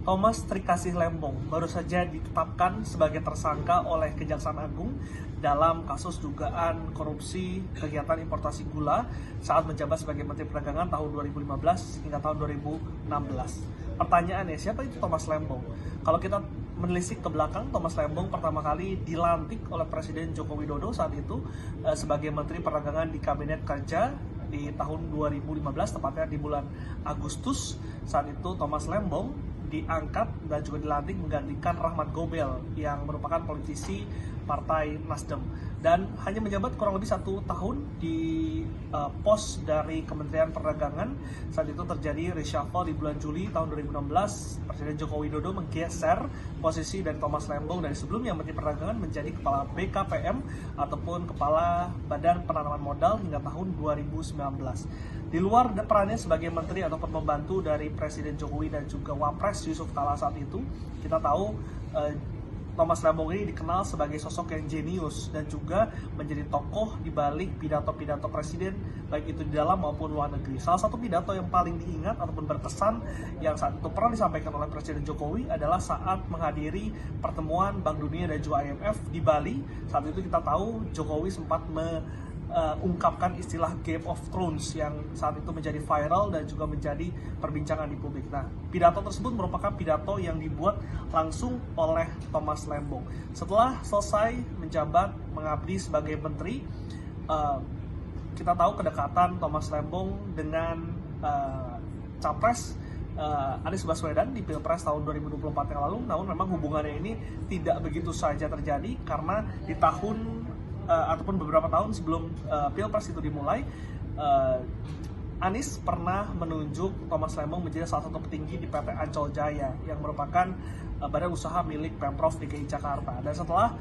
Thomas Trikasih Lembong baru saja ditetapkan sebagai tersangka oleh Kejaksaan Agung dalam kasus dugaan korupsi kegiatan importasi gula saat menjabat sebagai Menteri Perdagangan tahun 2015 hingga tahun 2016. Pertanyaannya, siapa itu Thomas Lembong? Kalau kita menelisik ke belakang, Thomas Lembong pertama kali dilantik oleh Presiden Joko Widodo saat itu sebagai Menteri Perdagangan di Kabinet Kerja di tahun 2015, tepatnya di bulan Agustus. Saat itu Thomas Lembong diangkat dan juga dilantik menggantikan Rahmat Gobel yang merupakan politisi Partai Nasdem, dan hanya menjabat kurang lebih 1 tahun di pos dari Kementerian Perdagangan. Saat itu terjadi reshuffle di bulan Juli tahun 2016. Presiden Joko Widodo menggeser posisi dari Thomas Lembong dari sebelumnya Menteri Perdagangan menjadi Kepala BKPM ataupun Kepala Badan Penanaman Modal hingga tahun 2019. Di luar perannya sebagai menteri ataupun pembantu dari Presiden Jokowi dan juga Wapres Yusuf Kala saat itu, kita tahu Thomas Lembong ini dikenal sebagai sosok yang jenius dan juga menjadi tokoh di balik pidato-pidato presiden baik itu di dalam maupun luar negeri. Salah satu pidato yang paling diingat ataupun berkesan yang saat itu pernah disampaikan oleh Presiden Jokowi adalah saat menghadiri pertemuan Bank Dunia dan juga IMF di Bali. Saat itu kita tahu Jokowi sempat ungkapkan istilah Game of Thrones yang saat itu menjadi viral dan juga menjadi perbincangan di publik. Nah, pidato tersebut merupakan pidato yang dibuat langsung oleh Thomas Lembong. Setelah selesai menjabat mengabdi sebagai menteri, kita tahu kedekatan Thomas Lembong dengan Capres Anies Baswedan di Pilpres tahun 2024 yang lalu. Namun memang hubungannya ini tidak begitu saja terjadi karena di tahun ataupun beberapa tahun sebelum Pilpres itu dimulai, Anies pernah menunjuk Thomas Lembong menjadi salah satu petinggi di PT Ancol Jaya yang merupakan badan usaha milik Pemprov DKI Jakarta. Dan setelah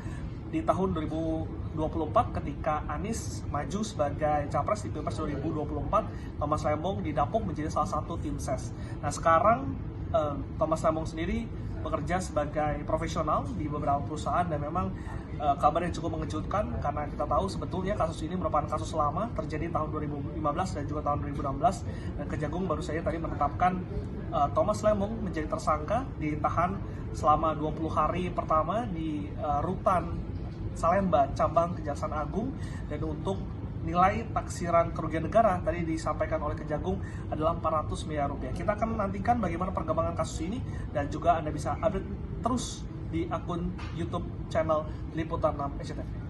di tahun 2024 ketika Anies maju sebagai Capres di Pilpres 2024, Thomas Lembong didapuk menjadi salah satu tim ses. Nah, sekarang Thomas Lembong sendiri bekerja sebagai profesional di beberapa perusahaan dan memang kabar yang cukup mengejutkan karena kita tahu sebetulnya kasus ini merupakan kasus lama, terjadi tahun 2015 dan juga tahun 2016, dan Kejagung baru saja tadi menetapkan Thomas Lembong menjadi tersangka, ditahan selama 20 hari pertama di Rutan Salemba cabang Kejaksaan Agung, dan untuk nilai taksiran kerugian negara tadi disampaikan oleh Kejagung adalah 400 miliar rupiah. Kita akan nantikan bagaimana perkembangan kasus ini dan juga Anda bisa update terus di akun YouTube channel Liputan 6 SCTV.